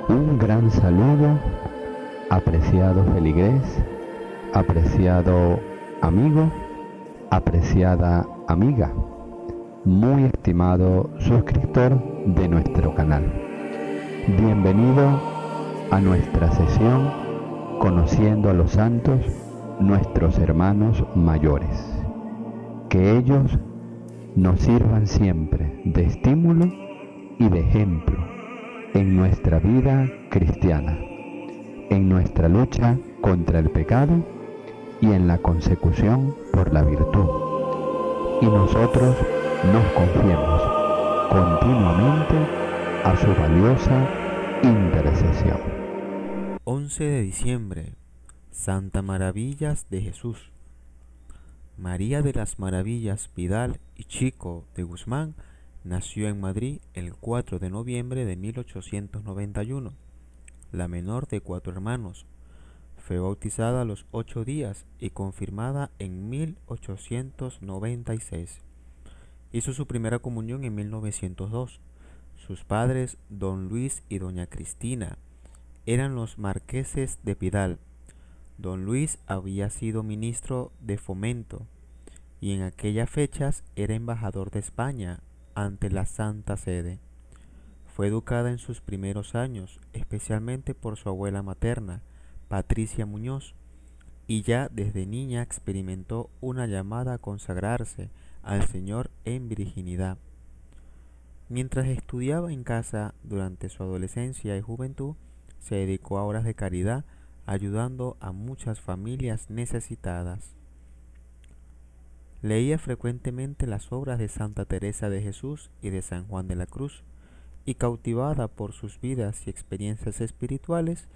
Un gran saludo, apreciado feligrés, apreciado amigo, apreciada amiga, muy estimado suscriptor de nuestro canal. Bienvenido a nuestra sesión Conociendo a los Santos, nuestros hermanos mayores. Que ellos nos sirvan siempre de estímulo y de ejemplo en nuestra vida cristiana, en nuestra lucha contra el pecado y en la consecución por la virtud. Y nosotros nos confiemos continuamente a su valiosa intercesión. 11 de diciembre, Santa Maravillas de Jesús. María de las Maravillas Vidal y Chico de Guzmán nació en Madrid el 4 de noviembre de 1891, la menor de 4 hermanos. Fue bautizada a los 8 días y confirmada en 1896. Hizo su primera comunión en 1902. Sus padres, don Luis y doña Cristina, eran los marqueses de Vidal. Don Luis había sido ministro de Fomento y en aquellas fechas era embajador de España ante la Santa Sede. Fue educada en sus primeros años, especialmente por su abuela materna, Patricia Muñoz, y ya desde niña experimentó una llamada a consagrarse al Señor en virginidad. Mientras estudiaba en casa durante su adolescencia y juventud, se dedicó a obras de caridad, ayudando a muchas familias necesitadas. Leía frecuentemente las obras de Santa Teresa de Jesús y de San Juan de la Cruz, y cautivada por sus vidas y experiencias espirituales,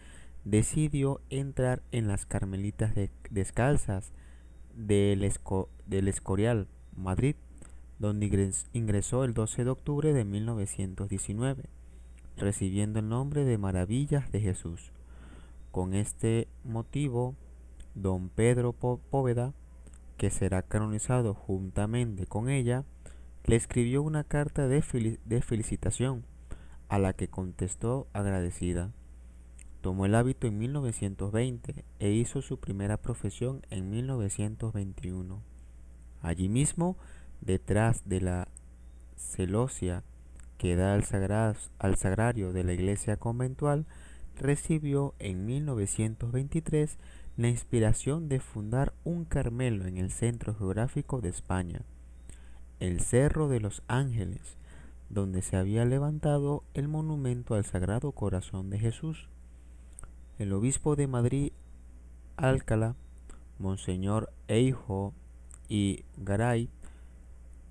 decidió entrar en las Carmelitas Descalzas del Escorial, Madrid, donde ingresó el 12 de octubre de 1919, recibiendo el nombre de Maravillas de Jesús. Con este motivo, don Pedro Póveda, que será canonizado juntamente con ella, le escribió una carta de felicitación, a la que contestó agradecida. Tomó el hábito en 1920 e hizo su primera profesión en 1921. Allí mismo, detrás de la celosía que da al sagrario de la iglesia conventual, recibió en 1923 la inspiración de fundar un Carmelo en el centro geográfico de España, el Cerro de los Ángeles, donde se había levantado el monumento al Sagrado Corazón de Jesús. El obispo de Madrid, Alcalá, Monseñor Eijo y Garay,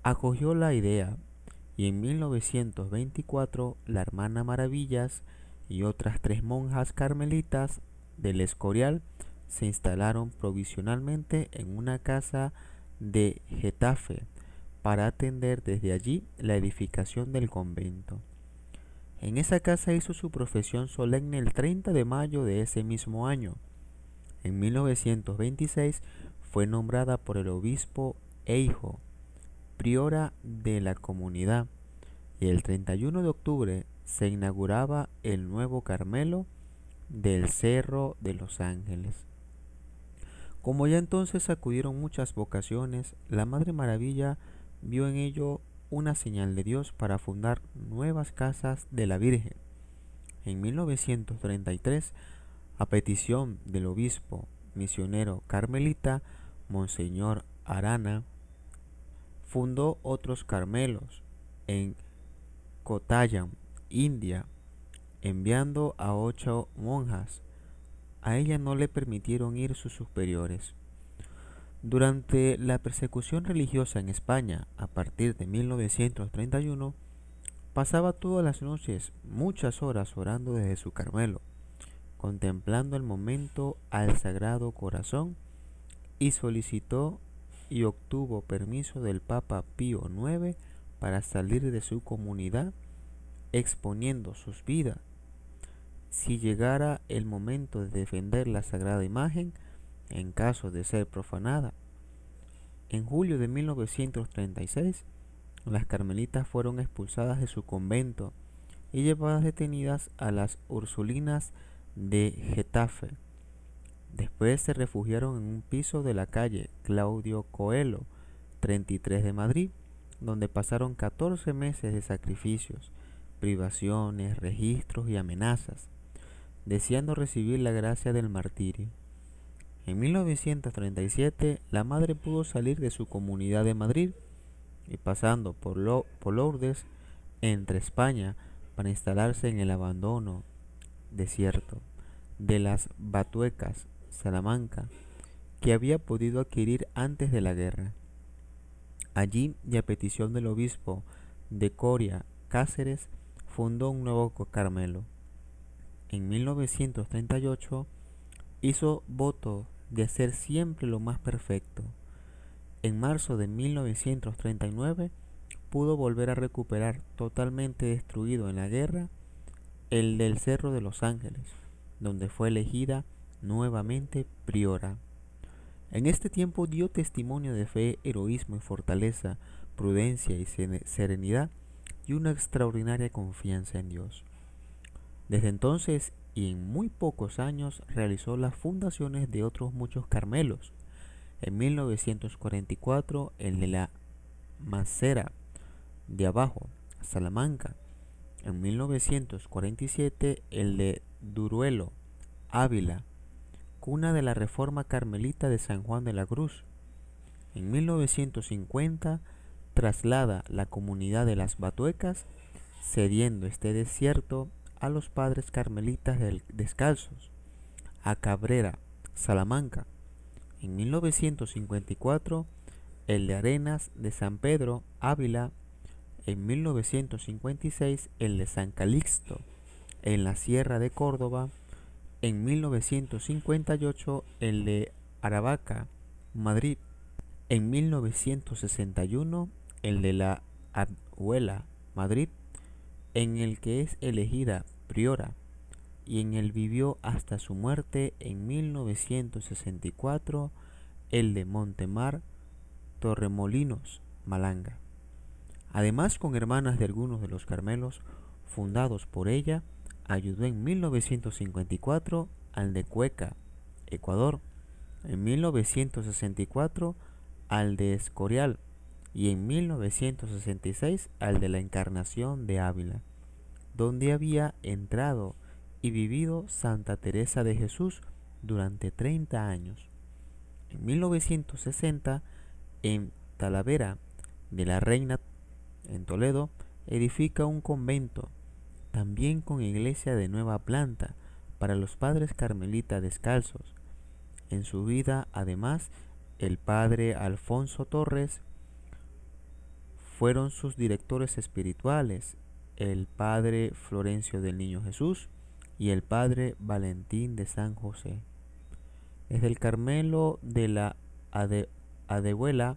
acogió la idea, y en 1924 la hermana Maravillas y otras 3 monjas carmelitas del Escorial se instalaron provisionalmente en una casa de Getafe para atender desde allí la edificación del convento. En esa casa hizo su profesión solemne el 30 de mayo de ese mismo año. En 1926 fue nombrada por el obispo Eijo priora de la comunidad, y el 31 de octubre se inauguraba el nuevo Carmelo del Cerro de los Ángeles. Como ya entonces acudieron muchas vocaciones, la Madre Maravilla vio en ello una señal de Dios para fundar nuevas casas de la Virgen. En 1933, a petición del obispo misionero carmelita, Monseñor Arana, fundó otros Carmelos en Kottayam, India, enviando a 8 monjas. A ella no le permitieron ir sus superiores. Durante la persecución religiosa en España, a partir de 1931, pasaba todas las noches muchas horas orando desde su Carmelo, contemplando el momento al Sagrado Corazón, y solicitó y obtuvo permiso del Papa Pío IX para salir de su comunidad, exponiendo sus vidas. Si llegara el momento de defender la sagrada imagen, en caso de ser profanada. En julio de 1936, las carmelitas fueron expulsadas de su convento y llevadas detenidas a las Ursulinas de Getafe. Después se refugiaron en un piso de la calle Claudio Coelho, 33 de Madrid, donde pasaron 14 meses de sacrificios, privaciones, registros y amenazas, deseando recibir la gracia del martirio. En 1937, la madre pudo salir de su comunidad de Madrid y pasando por Lourdes, entre España, para instalarse en el abandono desierto de las Batuecas, Salamanca, que había podido adquirir antes de la guerra. Allí, y a petición del obispo de Coria Cáceres, fundó un nuevo Carmelo. En 1938 hizo voto de hacer siempre lo más perfecto. En marzo de 1939 pudo volver a recuperar, totalmente destruido en la guerra, el del Cerro de los Ángeles, donde fue elegida nuevamente priora. En este tiempo dio testimonio de fe, heroísmo y fortaleza, prudencia y serenidad y una extraordinaria confianza en Dios. Desde entonces y en muy pocos años realizó las fundaciones de otros muchos Carmelos. En 1944 el de la Masera de Abajo, Salamanca. En 1947 el de Duruelo, Ávila, cuna de la Reforma Carmelita de San Juan de la Cruz. En 1950 traslada la comunidad de las Batuecas, cediendo este desierto a los padres carmelitas descalzos, a Cabrera, Salamanca. En 1954 el de Arenas de San Pedro, Ávila. En 1956 el de San Calixto, en la Sierra de Córdoba. En 1958 el de Aravaca, Madrid. En 1961 el de la Abuela, Madrid, en el que es elegida priora, y en el vivió hasta su muerte en 1964 el de Montemar, Torremolinos, Malanga. Además, con hermanas de algunos de los Carmelos fundados por ella, ayudó en 1954 al de Cueca, Ecuador, en 1964 al de Escorial y en 1966 al de la Encarnación de Ávila, donde había entrado y vivido Santa Teresa de Jesús durante 30 años. En 1960, en Talavera de la Reina, en Toledo, edifica un convento, también con iglesia de nueva planta, para los padres carmelitas descalzos. En su vida, además, el padre Alfonso Torres fueron sus directores espirituales, el padre Florencio del Niño Jesús y el padre Valentín de San José. Desde el Carmelo de la Adehuela,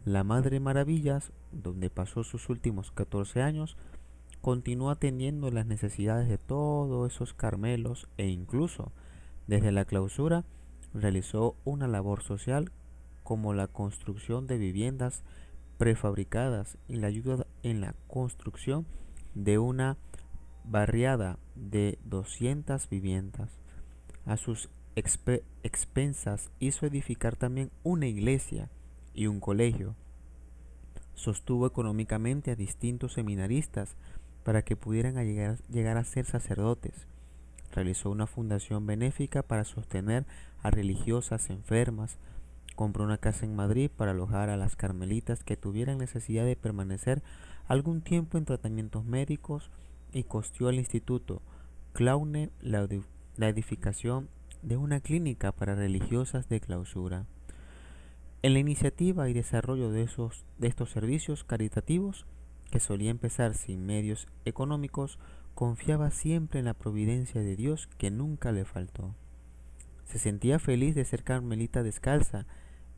la Madre Maravillas, donde pasó sus últimos 14 años, continuó atendiendo las necesidades de todos esos Carmelos e incluso desde la clausura realizó una labor social como la construcción de viviendas prefabricadas y la ayuda en la construcción de una barriada de 200 viviendas. A sus expensas hizo edificar también una iglesia y un colegio. Sostuvo económicamente a distintos seminaristas para que pudieran llegar a ser sacerdotes. Realizó una fundación benéfica para sostener a religiosas enfermas. Compró una casa en Madrid para alojar a las carmelitas que tuvieran necesidad de permanecer algún tiempo en tratamientos médicos y costeó al Instituto Claune la edificación de una clínica para religiosas de clausura. En la iniciativa y desarrollo de estos servicios caritativos, que solía empezar sin medios económicos, confiaba siempre en la providencia de Dios que nunca le faltó. Se sentía feliz de ser carmelita descalza,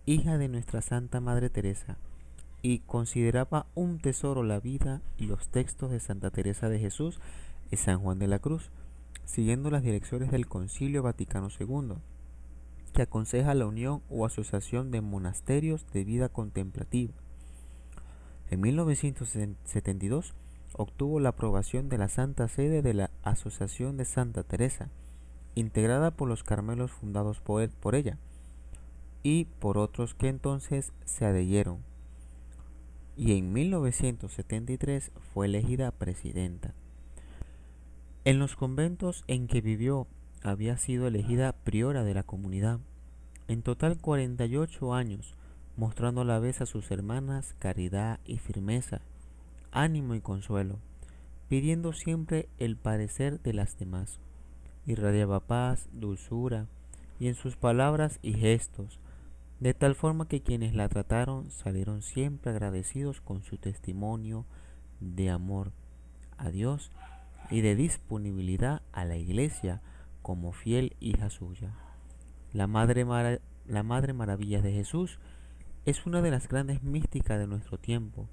hija de nuestra Santa Madre Teresa, y consideraba un tesoro la vida y los textos de Santa Teresa de Jesús y San Juan de la Cruz, siguiendo las direcciones del Concilio Vaticano II, que aconseja la unión o asociación de monasterios de vida contemplativa. En 1972 obtuvo la aprobación de la Santa Sede de la Asociación de Santa Teresa, integrada por los Carmelos fundados por ella y por otros que entonces se adhirieron, y en 1973 fue elegida presidenta. En los conventos en que vivió había sido elegida priora de la comunidad, en total 48 años, mostrando a la vez a sus hermanas caridad y firmeza, ánimo y consuelo, pidiendo siempre el parecer de las demás. Irradiaba paz, dulzura, y en sus palabras y gestos, de tal forma que quienes la trataron salieron siempre agradecidos con su testimonio de amor a Dios y de disponibilidad a la Iglesia como fiel hija suya. La Madre Maravilla de Jesús es una de las grandes místicas de nuestro tiempo.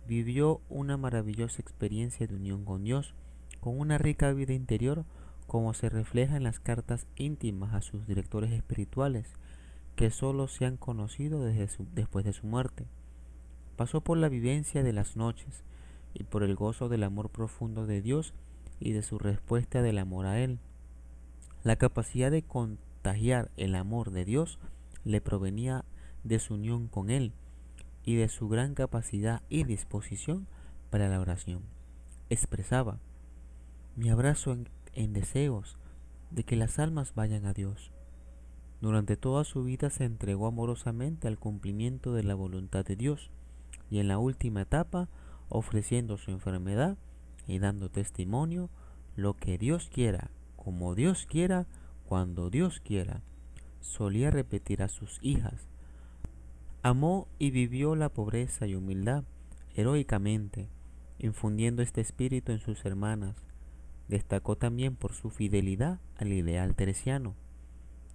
Vivió una maravillosa experiencia de unión con Dios, con una rica vida interior, como se refleja en las cartas íntimas a sus directores espirituales, que sólo se han conocido después de su muerte. Pasó por la vivencia de las noches y por el gozo del amor profundo de Dios y de su respuesta del amor a Él. La capacidad de contagiar el amor de Dios le provenía de su unión con Él y de su gran capacidad y disposición para la oración. Expresaba: "Me abrazo en deseos de que las almas vayan a Dios". Durante toda su vida se entregó amorosamente al cumplimiento de la voluntad de Dios, y en la última etapa, ofreciendo su enfermedad y dando testimonio: "Lo que Dios quiera, como Dios quiera, cuando Dios quiera", solía repetir a sus hijas. Amó y vivió la pobreza y humildad heroicamente, infundiendo este espíritu en sus hermanas. Destacó también por su fidelidad al ideal teresiano.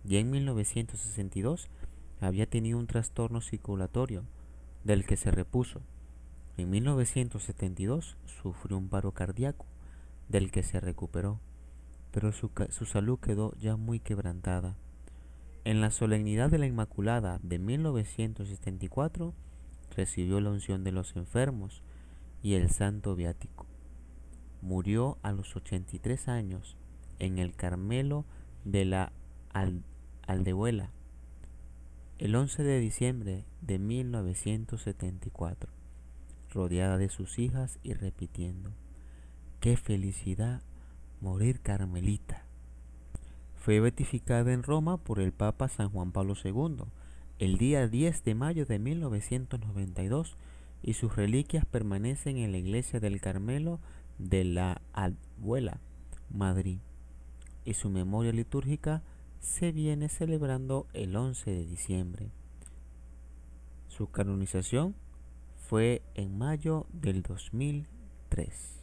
Ya en 1962 había tenido un trastorno circulatorio, del que se repuso. En 1972 sufrió un paro cardíaco, del que se recuperó, pero su salud quedó ya muy quebrantada. En la solemnidad de la Inmaculada de 1974 recibió la unción de los enfermos y el santo viático. Murió a los 83 años en el Carmelo de la Aldehuela, el 11 de diciembre de 1974, rodeada de sus hijas y repitiendo: "¡Qué felicidad morir carmelita!". Fue beatificada en Roma por el Papa San Juan Pablo II el día 10 de mayo de 1992, y sus reliquias permanecen en la iglesia del Carmelo de la Aldehuela, Madrid, y su memoria litúrgica se viene celebrando el 11 de diciembre. Su canonización fue en mayo del 2003.